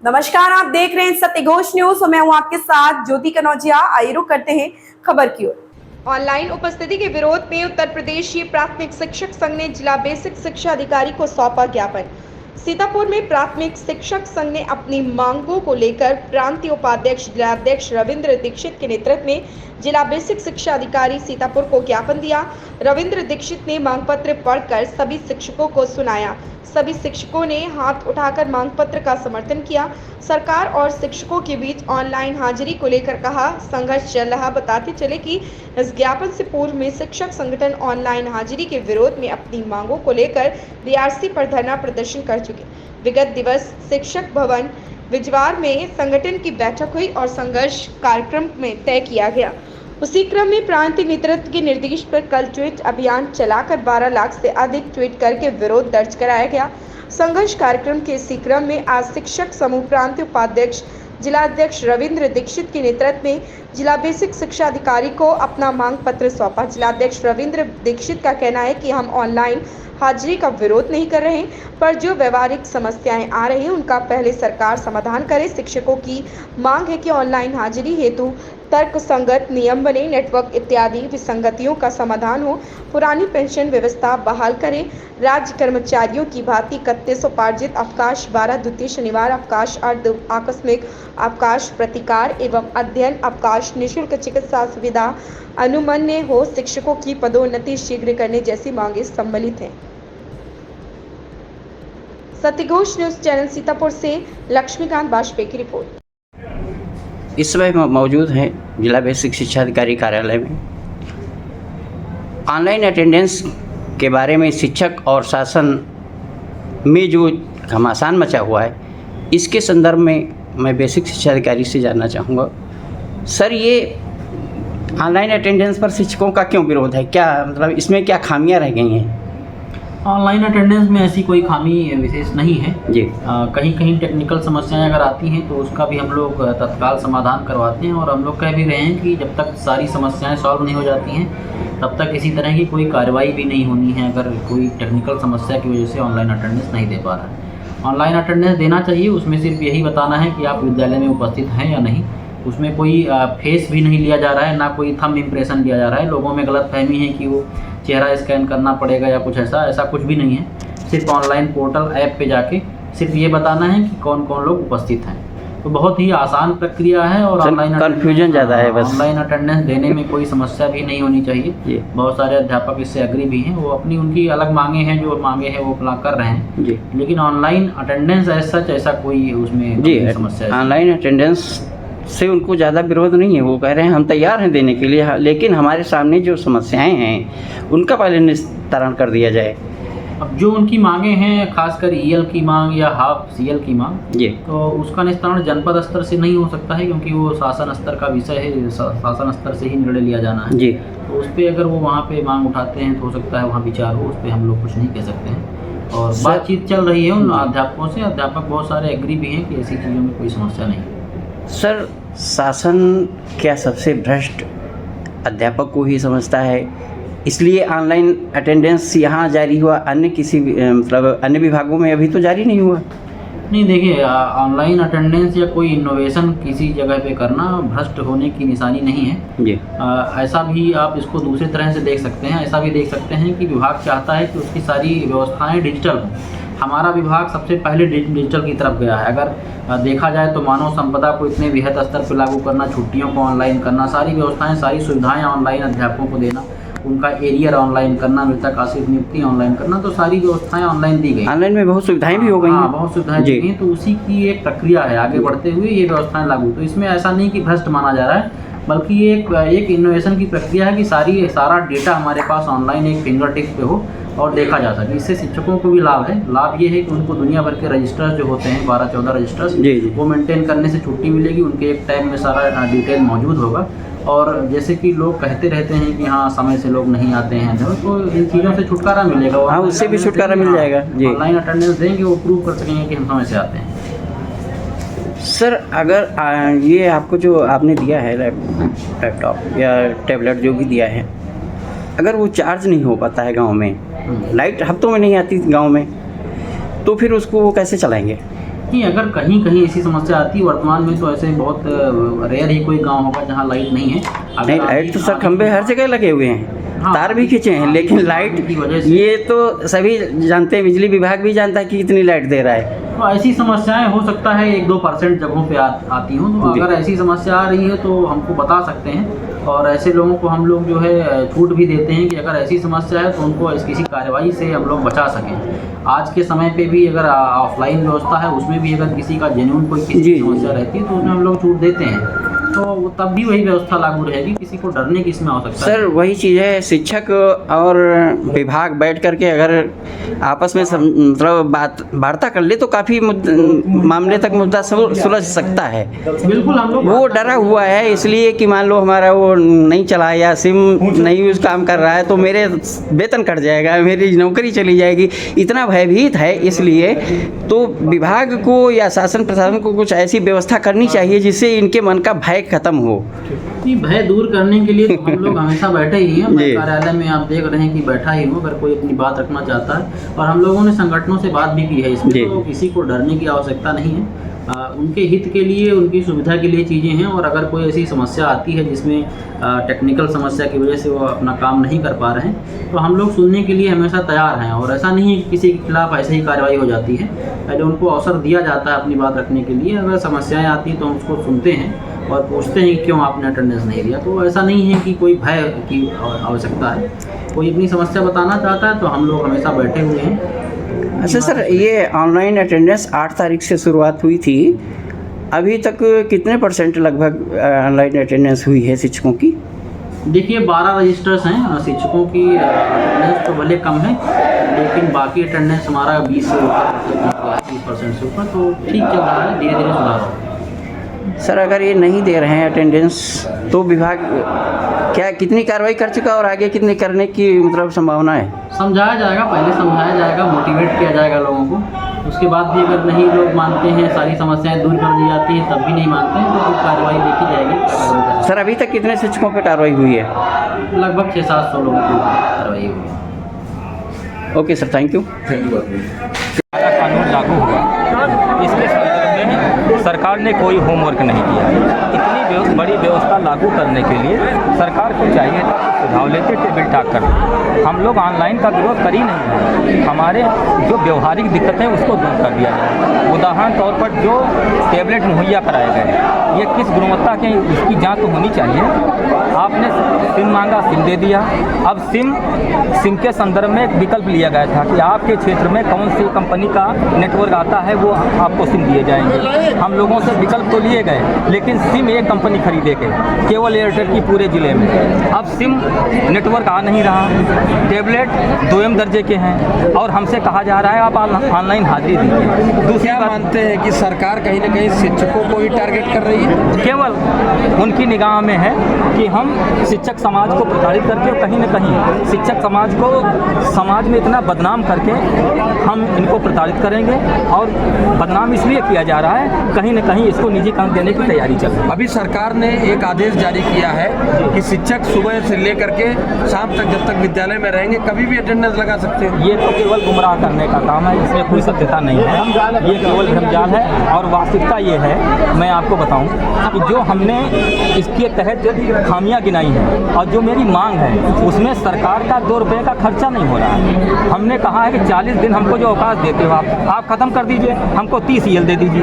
नमस्कार, आप देख रहे हैं सत्य घोष न्यूज और मैं हूं आपके साथ ज्योति कनौजिया। आइए रुक करते हैं खबर की ओर। ऑनलाइन उपस्थिति के विरोध में उत्तर प्रदेशीय प्राथमिक शिक्षक संघ ने जिला बेसिक शिक्षा अधिकारी को सौंपा ज्ञापन। सीतापुर में प्राथमिक शिक्षक संघ ने अपनी मांगों को लेकर प्रांतीय उपाध्यक्ष जिलाध्यक्ष रविंद्र दीक्षित के नेतृत्व में जिला बेसिक शिक्षा अधिकारी सीतापुर को ज्ञापन दिया। रविंद्र दीक्षित ने मांग पत्र पढ़कर सभी शिक्षकों को सुनाया। सभी शिक्षकों ने हाथ उठाकर मांग पत्र का समर्थन किया। सरकार और शिक्षकों के बीच ऑनलाइन हाजिरी को लेकर कहा संघर्ष चल रहा। बताते चले कि इस ज्ञापन से पूर्व में शिक्षक संगठन ऑनलाइन हाजिरी के विरोध में अपनी मांगों को लेकर बीआरसी पर धरना प्रदर्शन कर चुके। विगत दिवस शिक्षक भवन बिजवार में संगठन की बैठक हुई और संघर्ष कार्यक्रम में तय किया गया। उसी क्रम में प्रांतीय नेतृत्व के निर्देश पर कल ट्वीट अभियान चलाकर 12 लाख से अधिक ट्वीट करके विरोध दर्ज कराया गया। संघर्ष कार्यक्रम के इसी क्रम में आज शिक्षक समूह प्रांतीय उपाध्यक्ष जिलाध्यक्ष रविंद्र दीक्षित के नेतृत्व में जिला बेसिक शिक्षा अधिकारी को अपना मांग पत्र सौंपा। जिलाध्यक्ष रविंद्र दीक्षित का कहना है कि हम ऑनलाइन हाजिरी का विरोध नहीं कर रहे हैं, पर जो व्यवहारिक समस्याएं आ रही हैं उनका पहले सरकार समाधान करे। शिक्षकों की मांग है कि ऑनलाइन हाजिरी हेतु तर्क संगत नियम बने, नेटवर्क इत्यादि विसंगतियों का समाधान हो, पुरानी पेंशन व्यवस्था बहाल करें, राज्य कर्मचारियों की भांति 31 उपार्जित अवकाश, 12 द्वितीय शनिवार अवकाश, अर्ध आकस्मिक अवकाश, प्रतिकार एवं अध्ययन अवकाश, निःशुल्क चिकित्सा सुविधा अनुमन्य हो, शिक्षकों की पदोन्नति शीघ्र करने जैसी मांगे सम्मिलित हैं। सत्य घोष न्यूज चैनल सीतापुर से लक्ष्मीकांत बाजपेयी की रिपोर्ट। इस समय मौजूद हैं जिला बेसिक शिक्षा अधिकारी कार्यालय में। ऑनलाइन अटेंडेंस के बारे में शिक्षक और शासन में जो घमासान मचा हुआ है, इसके संदर्भ में मैं बेसिक शिक्षा अधिकारी से जानना चाहूँगा। सर, ये ऑनलाइन अटेंडेंस पर शिक्षकों का क्यों विरोध है? क्या मतलब इसमें क्या खामियां रह गई हैं? ऑनलाइन अटेंडेंस में ऐसी कोई खामी विशेष नहीं है जी। कहीं कहीं टेक्निकल समस्याएं अगर आती हैं तो उसका भी हम लोग तत्काल समाधान करवाते हैं और हम लोग कह भी रहे हैं कि जब तक सारी समस्याएं सॉल्व नहीं हो जाती हैं तब तक इसी तरह की कोई कार्रवाई भी नहीं होनी है अगर कोई टेक्निकल समस्या की वजह से ऑनलाइन अटेंडेंस नहीं दे पा रहा है। ऑनलाइन अटेंडेंस देना चाहिए, उसमें सिर्फ यही बताना है कि आप विद्यालय में उपस्थित हैं या नहीं। उसमें कोई फेस भी नहीं लिया जा रहा है, ना कोई थंब इम्प्रेशन लिया जा रहा है। लोगों में गलतफहमी है कि वो चेहरा स्कैन करना पड़ेगा या कुछ ऐसा कुछ भी नहीं है। सिर्फ ऑनलाइन पोर्टल ऐप पे जाके सिर्फ ये बताना है कि कौन कौन लोग उपस्थित हैं। तो बहुत ही आसान प्रक्रिया है और ऑनलाइन कन्फ्यूजन ज़्यादा है बस। ऑनलाइन अटेंडेंस देने में कोई समस्या भी नहीं होनी चाहिए। बहुत सारे अध्यापक इससे एग्री भी हैं, वो अपनी उनकी अलग मांगे हैं, जो मांगे हैं वो अपना कर रहे हैं जी। लेकिन ऑनलाइन अटेंडेंस ऐसा कोई उसमें जी समस्या ऑनलाइन अटेंडेंस से उनको ज़्यादा विरोध नहीं है। वो कह रहे हैं हम तैयार हैं देने के लिए, लेकिन हमारे सामने जो समस्याएं हैं उनका पहले निस्तारण कर दिया जाए। अब जो उनकी मांगे हैं, खासकर ईएल की मांग या हाफ सीएल की मांग जी, तो उसका निस्तारण जनपद स्तर से नहीं हो सकता है क्योंकि वो शासन स्तर का विषय है। शासन स्तर से ही निर्णय लिया जाना है जी। तो उस पर अगर वो वहाँ पे मांग उठाते हैं तो हो सकता है वहाँ विचार हो, उस पर हम लोग कुछ नहीं कह सकते हैं। और बातचीत चल रही है उन अध्यापकों से। अध्यापक बहुत सारे एग्री भी हैं कि ऐसी चीज़ों में कोई समस्या नहीं है। सर, शासन क्या सबसे भ्रष्ट अध्यापक को ही समझता है, इसलिए ऑनलाइन अटेंडेंस यहाँ जारी हुआ, अन्य किसी मतलब अन्य विभागों में अभी तो जारी नहीं हुआ? नहीं, देखिए, ऑनलाइन अटेंडेंस या कोई इनोवेशन किसी जगह पे करना भ्रष्ट होने की निशानी नहीं है जी। ऐसा भी आप इसको दूसरी तरह से देख सकते हैं। ऐसा भी देख सकते हैं कि विभाग चाहता है कि उसकी सारी व्यवस्थाएं डिजिटल हों। हमारा विभाग सबसे पहले डिजिटल की तरफ गया है। अगर देखा जाए तो मानव संपदा को इतने वृहद स्तर पर लागू करना, छुट्टियों को ऑनलाइन करना, सारी व्यवस्थाएं सारी सुविधाएं ऑनलाइन अध्यापकों को देना, उनका एरियर ऑनलाइन करना, मृतक आश्रित नियुक्ति ऑनलाइन करना, तो सारी व्यवस्थाएं ऑनलाइन दी गई। ऑनलाइन में बहुत सुविधाएं भी हो गई हैं। बहुत सुविधाएं दी गई। तो उसी की एक प्रक्रिया है, आगे बढ़ते हुए ये व्यवस्थाएं लागू। तो इसमें ऐसा नहीं कि भ्रष्ट माना जा रहा है, बल्कि ये एक इनोवेशन की प्रक्रिया है कि सारा डेटा हमारे पास ऑनलाइन एक फिंगर टिप पे हो और देखा जा सके। इससे शिक्षकों को भी लाभ है। लाभ ये है कि उनको दुनिया भर के रजिस्टर्स जो होते हैं 12-14 रजिस्टर्स वो मेंटेन करने से छुट्टी मिलेगी। उनके एक टैब में सारा डिटेल मौजूद होगा। और जैसे कि लोग कहते रहते हैं कि हाँ समय से लोग नहीं आते हैं, तो इन चीज़ों से छुटकारा मिलेगा। हाँ, उससे भी छुटकारा मिल जाएगा जी। ऑनलाइन अटेंडेंस देंगे, वो प्रूव कर सकेंगे कि हम समय से आते हैं। सर, अगर ये आपको जो आपने दिया है लैपटॉप या टैबलेट जो भी दिया है, अगर वो चार्ज नहीं हो पाता है गांव में, लाइट हफ्तों में नहीं आती गांव में, तो फिर उसको वो कैसे चलाएंगे? कि अगर कहीं कहीं ऐसी समस्या आती है, वर्तमान में तो ऐसे बहुत रेयर ही कोई गांव होगा जहां लाइट नहीं है। नहीं, लाइट तो सर खंबे हर जगह लगे हुए हैं, हाँ, तार भी खींचे हैं, लेकिन लाइट की वजह से ये तो सभी जानते हैं, बिजली विभाग भी जानता है कि कितनी लाइट दे रहा है। तो ऐसी समस्याएं हो सकता है 1-2% जगहों पे आती हों, तो अगर ऐसी समस्या आ रही है तो हमको बता सकते हैं, और ऐसे लोगों को हम लोग जो है छूट भी देते हैं कि अगर ऐसी समस्या है तो उनको किसी कार्रवाई से हम लोग बचा सकें। आज के समय पे भी अगर ऑफलाइन व्यवस्था है उसमें भी अगर किसी का जेन्युइन कोई किसी समस्या रहती है तो उसमें हम लोग छूट देते हैं, तो तब भी वही व्यवस्था लागू रहेगी, किसी को डरने की इसमें आवश्यकता सर वही चीज़ है, शिक्षक और विभाग बैठ करके अगर आपस में मतलब वार्ता कर ले तो काफ़ी मामले तक मुद्दा सुलझ सकता है। बिल्कुल हम लोग वो डरा हुआ है इसलिए कि मान लो हमारा वो नहीं चला या सिम नहीं यूज़ काम कर रहा है तो मेरे वेतन कट जाएगा, मेरी नौकरी चली जाएगी, इतना भयभीत है। इसलिए तो विभाग को या शासन प्रशासन को कुछ ऐसी व्यवस्था करनी चाहिए जिससे इनके मन का भय खत्म हो। भय दूर करने के लिए तो हम लोग हमेशा बैठे ही हैं। मैं कार्यालय में आप देख रहे हैं कि बैठा ही हूँ, अगर कोई अपनी बात रखना चाहता है, और हम लोगों ने संगठनों से बात भी की है, इसमें तो किसी को डरने की आवश्यकता नहीं है। उनके हित के लिए, उनकी सुविधा के लिए चीज़ें हैं, और अगर कोई ऐसी समस्या आती है जिसमें टेक्निकल समस्या की वजह से वो अपना काम नहीं कर पा रहे हैं तो हम लोग सुनने के लिए हमेशा तैयार हैं, और ऐसा नहीं है कि किसी के खिलाफ ऐसे ही कार्रवाई हो जाती है। पहले उनको अवसर दिया जाता है अपनी बात रखने के लिए, अगर समस्याएँ आती हैं तो हम उसको सुनते हैं और पूछते हैं कि क्यों आपने अटेंडेंस नहीं दिया। तो ऐसा नहीं है कि कोई भय की आवश्यकता है, कोई अपनी समस्या बताना चाहता है तो हम लोग हमेशा बैठे हुए हैं। अच्छा सर, ये ऑनलाइन अटेंडेंस 8 तारीख से शुरुआत हुई थी, अभी तक कितने % लगभग ऑनलाइन अटेंडेंस हुई है शिक्षकों की? देखिए 12 रजिस्टर्स हैं शिक्षकों की, अटेंडेंस तो भले कम है लेकिन बाकी अटेंडेंस हमारा 20% से ऊपर, तो ठीक चल रहा है, धीरे धीरे सुधार हो। सर अगर ये नहीं दे रहे हैं अटेंडेंस तो विभाग क्या कितनी कार्रवाई कर चुका और आगे कितनी करने की मतलब संभावना है? समझाया जाएगा, पहले समझाया जाएगा, मोटिवेट किया जाएगा लोगों को, उसके बाद भी अगर नहीं लोग मानते हैं, सारी समस्याएं दूर कर दी जाती हैं, तब भी नहीं मानते हैं तो फिर कार्रवाई देखी जाएगी। सर अभी तक कितने शिक्षकों पर कार्रवाई हुई है? लगभग 600-700 लोगों की कार्रवाई हुई है। Okay sir, thank you. कानून लागू हुआ, इसके संदर्भ में सरकार ने कोई होमवर्क नहीं किया। इतनी बड़ी व्यवस्था लागू करने के लिए सरकार को चाहिए था सुझाव लेके टेबल टॉक करना। हम लोग ऑनलाइन का विरोध कर ही नहीं है, हमारे जो व्यवहारिक दिक्कतें उसको दूर कर दिया जाए। उदाहरण तौर पर जो टैबलेट मुहैया कराए गए, ये किस गुणवत्ता के, इसकी जांच तो होनी चाहिए। आपने सिम मांगा, सिम दे दिया। अब सिम के संदर्भ में एक विकल्प लिया गया था कि आपके क्षेत्र में कौन सी कंपनी का नेटवर्क आता है वो आपको सिम दिए जाएंगे। हम लोगों से विकल्प तो लिए गए, लेकिन सिम एक कंपनी खरीदे के केवल एयरटेल की पूरे ज़िले में। अब सिम नेटवर्क आ नहीं रहा, टैबलेट 2M दर्जे के हैं, और हमसे कहा जा रहा है आप ऑनलाइन हाजिरी दीजिए। दूसरी बात, मानते हैं कि सरकार कहीं ना कहीं शिक्षकों को ही टारगेट कर रही है। केवल उनकी निगाह में है कि हम शिक्षक समाज को प्रताड़ित करके, कहीं न कहीं शिक्षक समाज को समाज में इतना बदनाम करके हम इनको प्रताड़ित करेंगे, और बदनाम इसलिए किया जा रहा है, कहीं न कहीं इसको निजीकरण देने की तैयारी चल रही है। अभी सरकार ने एक आदेश जारी किया है कि शिक्षक सुबह से लेकर के शाम तक जब तक विद्यालय में रहेंगे कभी भी अटेंडेंस लगा सकते हैं। ये तो केवल गुमराह करने का काम है, इसमें कोई सत्यता नहीं है, ये केवल भ्रमजाल है। और वास्तविकता ये है, मैं आपको बताऊं कि जो हमने इसके तहत खामियां गिनाई हैं और जो मेरी मांग है उसमें सरकार का 2 रुपये का खर्चा नहीं हो रहा है। हमने कहा है कि 40 दिन हमको जो अवकाश देते हो आप ख़त्म कर दीजिए, हमको 30 CL दे दीजिए।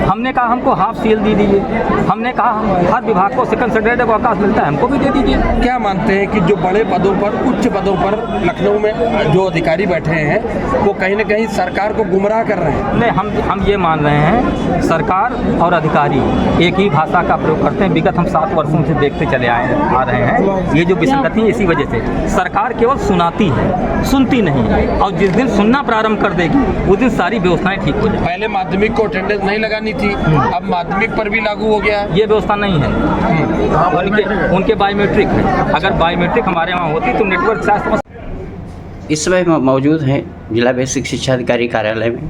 हमने कहा हमको हाफ CL दे दीजिए। हमने कहा हर विभाग को सेकंड सैटरडे को अवकाश मिलता है, हमको भी दे दीजिए। क्या मानते हैं कि जो बड़े पदों पर, उच्च पदों पर लखनऊ में जो अधिकारी बैठे हैं वो कहीं ना कहीं सरकार को गुमराह कर रहे हैं? नहीं, हम ये मान रहे हैं सरकार और अधिकारी एक ही भाषा का प्रयोग करते हैं। विगत हम 7 वर्षों से देखते चले आ रहे हैं। ये जो विसंगति है इसी वजह से सरकार केवल सुनाती है, सुनती नहीं है, और जिस दिन सुनना प्रारंभ कर देगी उस दिन सारी व्यवस्थाएं ठीक हो जाएगी। पहले माध्यमिक को अटेंडेंस नहीं लगानी थी, अब माध्यमिक पर भी लागू हो गया है। ये व्यवस्था नहीं है, उनके बायोमेट्रिक है। अगर बायोमेट्रिक हमारे वहाँ होती तो नेटवर्क शायद। इस समय मौजूद हैं जिला बेसिक शिक्षा अधिकारी कार्यालय में।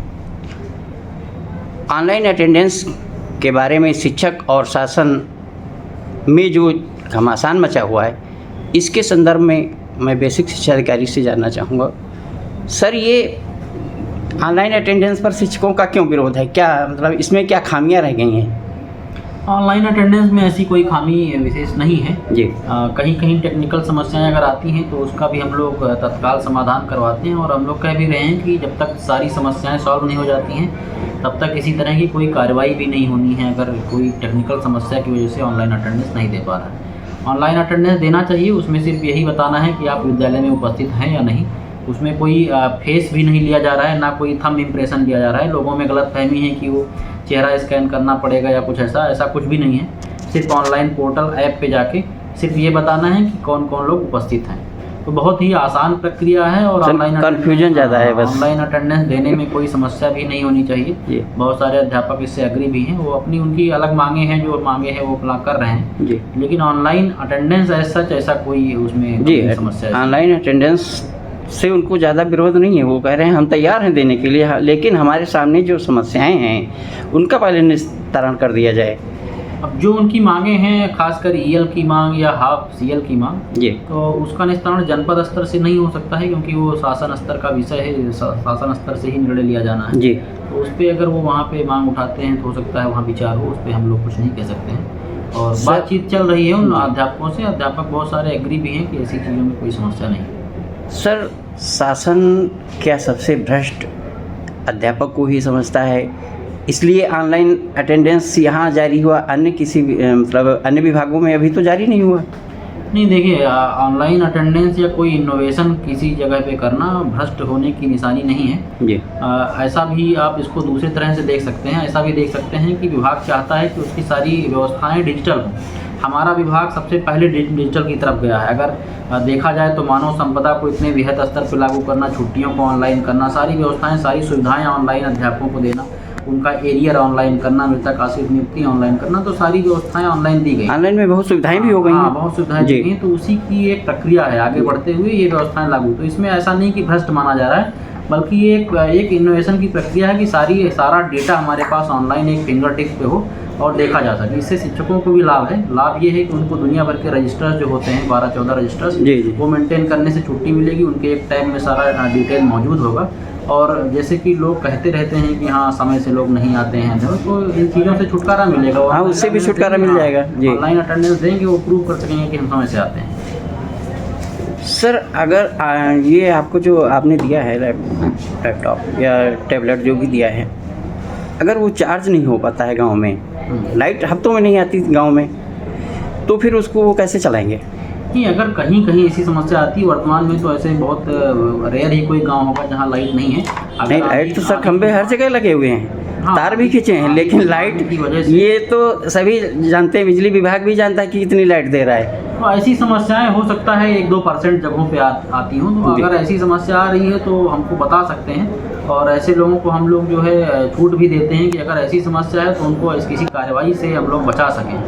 ऑनलाइन अटेंडेंस के बारे में शिक्षक और शासन में जो घमासान मचा हुआ है, इसके संदर्भ में मैं बेसिक शिक्षा अधिकारी से जानना चाहूँगा। सर ये ऑनलाइन अटेंडेंस पर शिक्षकों का क्यों विरोध है? क्या मतलब इसमें क्या खामियां रह गई हैं? ऑनलाइन अटेंडेंस में ऐसी कोई खामी विशेष नहीं है जी। कहीं कहीं टेक्निकल समस्याएं अगर आती हैं तो उसका भी हम लोग तत्काल समाधान करवाते हैं, और हम लोग कह भी रहे हैं कि जब तक सारी समस्याएं सॉल्व नहीं हो जाती हैं तब तक किसी तरह की कोई कार्रवाई भी नहीं होनी है अगर कोई टेक्निकल समस्या की वजह से ऑनलाइन अटेंडेंस नहीं दे पा रहा है। ऑनलाइन अटेंडेंस देना चाहिए, उसमें सिर्फ यही बताना है कि आप विद्यालय में उपस्थित हैं या नहीं। उसमें कोई फेस भी नहीं लिया जा रहा है, ना कोई थंब इम्प्रेशन लिया जा रहा है। लोगों में गलतफहमी है कि वो चेहरा स्कैन करना पड़ेगा या कुछ ऐसा कुछ भी नहीं है। सिर्फ ऑनलाइन पोर्टल ऐप पे जाके सिर्फ ये बताना है कि कौन कौन लोग उपस्थित हैं। तो बहुत ही आसान प्रक्रिया है, और ऑनलाइन कन्फ्यूजन ज़्यादा है बस। ऑनलाइन अटेंडेंस देने में कोई समस्या भी नहीं होनी चाहिए। बहुत सारे अध्यापक इससे एग्री भी हैं, वो अपनी उनकी अलग मांगे हैं, जो मांगे हैं वो अपना कर रहे हैं जी। लेकिन ऑनलाइन अटेंडेंस ऐसा कोई उसमें जी समस्या है। ऑनलाइन अटेंडेंस से उनको ज़्यादा विरोध नहीं है। वो कह रहे हैं हम तैयार हैं देने के लिए, लेकिन हमारे सामने जो समस्याएं हैं उनका पहले निस्तारण कर दिया जाए। अब जो उनकी मांगे हैं, खासकर ईएल की मांग या हाफ सीएल की मांग, जी, तो उसका निस्तारण जनपद स्तर से नहीं हो सकता है, क्योंकि वो शासन स्तर का विषय है। शासन स्तर से ही निर्णय लिया जाना है जी। तो उस पर अगर वो वहाँ पे मांग उठाते हैं तो हो सकता है वहाँ विचार हो, उस पर हम लोग कुछ नहीं कह सकते हैं। और बातचीत चल रही है उन अध्यापकों से। अध्यापक बहुत सारे एग्री भी हैं कि ऐसी चीज़ों में कोई समस्या नहीं है। सर, शासन क्या सबसे भ्रष्ट अध्यापक को ही समझता है, इसलिए ऑनलाइन अटेंडेंस यहाँ जारी हुआ, अन्य किसी मतलब अन्य विभागों में अभी तो जारी नहीं हुआ? नहीं, देखिए, ऑनलाइन अटेंडेंस या कोई इनोवेशन किसी जगह पे करना भ्रष्ट होने की निशानी नहीं है जी। ऐसा भी आप इसको दूसरी तरह से देख सकते हैं। ऐसा भी देख सकते हैं कि विभाग चाहता है कि उसकी सारी व्यवस्थाएं डिजिटल हों। हमारा विभाग सबसे पहले डिजिटल की तरफ गया है। अगर देखा जाए तो मानव संपदा को इतने वृहद स्तर पर लागू करना, छुट्टियों को ऑनलाइन करना, सारी व्यवस्थाएँ, सारी सुविधाएँ ऑनलाइन अध्यापकों को देना, उनका एरियर ऑनलाइन करना, मृतक आश्रित नियुक्ति ऑनलाइन करना, तो सारी व्यवस्थाएं ऑनलाइन दी गई। ऑनलाइन में बहुत सुविधाएं भी हो गई हैं। बहुत सुविधाएं दी गई, तो उसी की एक प्रक्रिया है। आगे बढ़ते हुए ये व्यवस्थाएं लागू, तो इसमें ऐसा नहीं कि भ्रष्ट माना जा रहा है, बल्कि ये एक इनोवेशन की प्रक्रिया है कि सारा डेटा हमारे पास ऑनलाइन एक फिंगर टिप पे हो और देखा जा सके। इससे शिक्षकों को भी लाभ है। लाभ ये है कि उनको दुनिया भर के रजिस्टर्स जो होते हैं, 12-14 रजिस्टर्स, वो मेंटेन करने से छुट्टी मिलेगी। उनके एक टैब में सारा डिटेल मौजूद होगा। और जैसे कि लोग कहते रहते हैं कि हाँ समय से लोग नहीं आते हैं, तो इन चीज़ों से छुटकारा मिलेगा। हाँ, उससे भी छुटकारा मिल जाएगा जी। ऑनलाइन अटेंडेंस देंगे, वो प्रूव कर सकेंगे कि हम समय से आते हैं। सर, अगर ये आपको जो आपने दिया है लैपटॉप या टैबलेट जो भी दिया है, अगर वो चार्ज नहीं हो पाता है गांव में, लाइट हफ्तों में नहीं आती गांव में, तो फिर उसको वो कैसे चलाएंगे? नहीं, अगर कहीं कहीं ऐसी समस्या आती है, वर्तमान में तो ऐसे बहुत रेयर ही कोई गांव होगा जहां लाइट नहीं है। नहीं, लाइट तो सर खंबे हर जगह लगे हुए हैं, हाँ, तार भी खींचे हैं, लेकिन लाइट की वजह से ये तो सभी जानते हैं, बिजली विभाग भी जानता है कि इतनी लाइट दे रहा है। तो ऐसी समस्याएं हो सकता है 1-2% जगहों पे आती हों। तो अगर ऐसी समस्या आ रही है तो हमको बता सकते हैं, और ऐसे लोगों को हम लोग जो है छूट भी देते हैं कि अगर ऐसी समस्या है तो उनको किसी कार्रवाई से हम लोग बचा सकें।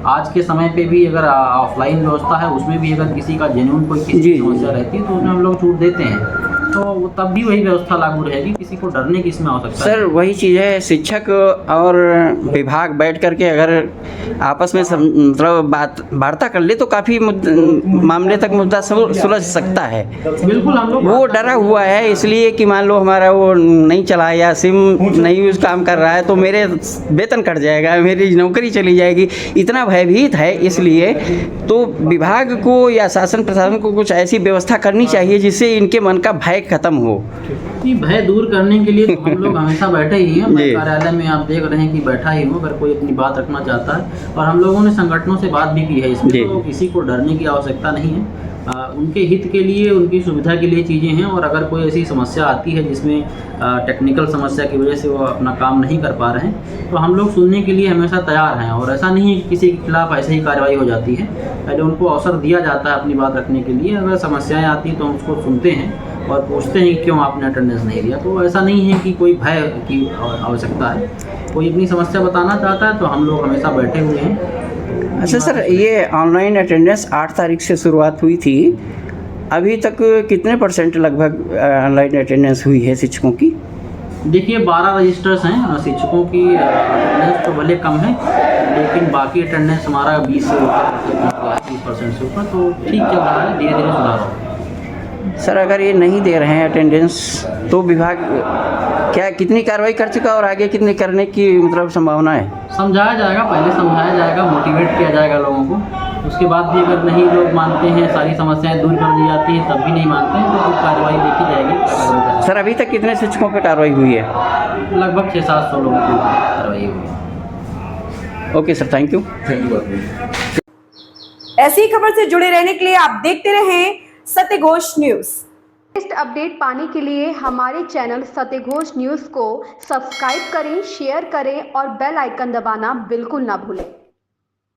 आज के समय पे भी अगर ऑफलाइन व्यवस्था है, उसमें भी अगर किसी का जेन्युइन कोई किसी समस्या रहती है तो उसमें हम लोग छूट देते हैं। तो तब भी वही व्यवस्था लागू रहेगी, किसी को डरने की इसमें आवश्यकता सर वही चीज़ है, शिक्षक और विभाग बैठ करके अगर आपस में मतलब वार्ता कर ले तो काफ़ी मामले तक मुद्दा सुलझ सकता है। बिल्कुल, हम लोग वो डरा हुआ है इसलिए कि मान लो हमारा वो नहीं चला या सिम नहीं यूज़ काम कर रहा है तो मेरे वेतन कट जाएगा, मेरी नौकरी चली जाएगी, इतना भयभीत है। इसलिए तो विभाग को या शासन प्रशासन को कुछ ऐसी व्यवस्था करनी चाहिए जिससे इनके मन का भय खत्म हो। भय दूर करने के लिए तो हम लोग हमेशा बैठे ही हैं। कार्यालय में आप देख रहे हैं कि बैठा ही हूँ, अगर कोई अपनी बात रखना चाहता है। और हम लोगों ने संगठनों से बात भी की है, इसमें तो किसी को डरने की आवश्यकता नहीं है। उनके हित के लिए, उनकी सुविधा के लिए चीज़ें हैं। और अगर कोई ऐसी समस्या आती है जिसमें टेक्निकल समस्या की वजह से वो अपना काम नहीं कर पा रहे हैं, तो हम लोग सुनने के लिए हमेशा तैयार हैं। और ऐसा नहीं है कि किसी के खिलाफ ऐसे ही कार्रवाई हो जाती है, पहले उनको अवसर दिया जाता है अपनी बात रखने के लिए। अगर समस्याएं आती तो हम उसको सुनते हैं और पूछते हैं कि क्यों आपने अटेंडेंस नहीं दिया। तो ऐसा नहीं है कि कोई भय की आवश्यकता है। कोई अपनी समस्या बताना चाहता है तो हम लोग हमेशा बैठे हुए हैं। अच्छा सर, ये ऑनलाइन अटेंडेंस 8 तारीख से शुरुआत हुई थी, अभी तक कितने % लगभग ऑनलाइन अटेंडेंस हुई है शिक्षकों की? देखिए, 12 रजिस्टर्स हैं शिक्षकों की। अटेंडेंस तो भले कम है, लेकिन बाकी अटेंडेंस हमारा 20 से ऊपर, 30% से ऊपर, तो ठीक चल रहा है, धीरे धीरे सुधार हो। सर, अगर ये नहीं दे रहे हैं अटेंडेंस तो विभाग क्या कितनी कार्रवाई कर चुका और आगे कितनी करने की मतलब संभावना है? समझाया जाएगा, पहले समझाया जाएगा, मोटिवेट किया जाएगा लोगों को। उसके बाद भी अगर नहीं लोग मानते हैं, सारी समस्याएं दूर कर दी जाती हैं, तब भी नहीं मानते हैं, तो फिर कार्रवाई देखी जाएगी। सर अभी तक कितने शिक्षकों पर कार्रवाई हुई है? लगभग 600-700 लोगों की कार्रवाई हुई है। Okay sir, thank you. ऐसी खबर से जुड़े रहने के लिए आप देखते रहें सत्यघोष न्यूज। लेटेस्ट अपडेट पाने के लिए हमारे चैनल सत्यघोष न्यूज को सब्सक्राइब करें, शेयर करें और बेल आइकन दबाना बिल्कुल ना भूलें।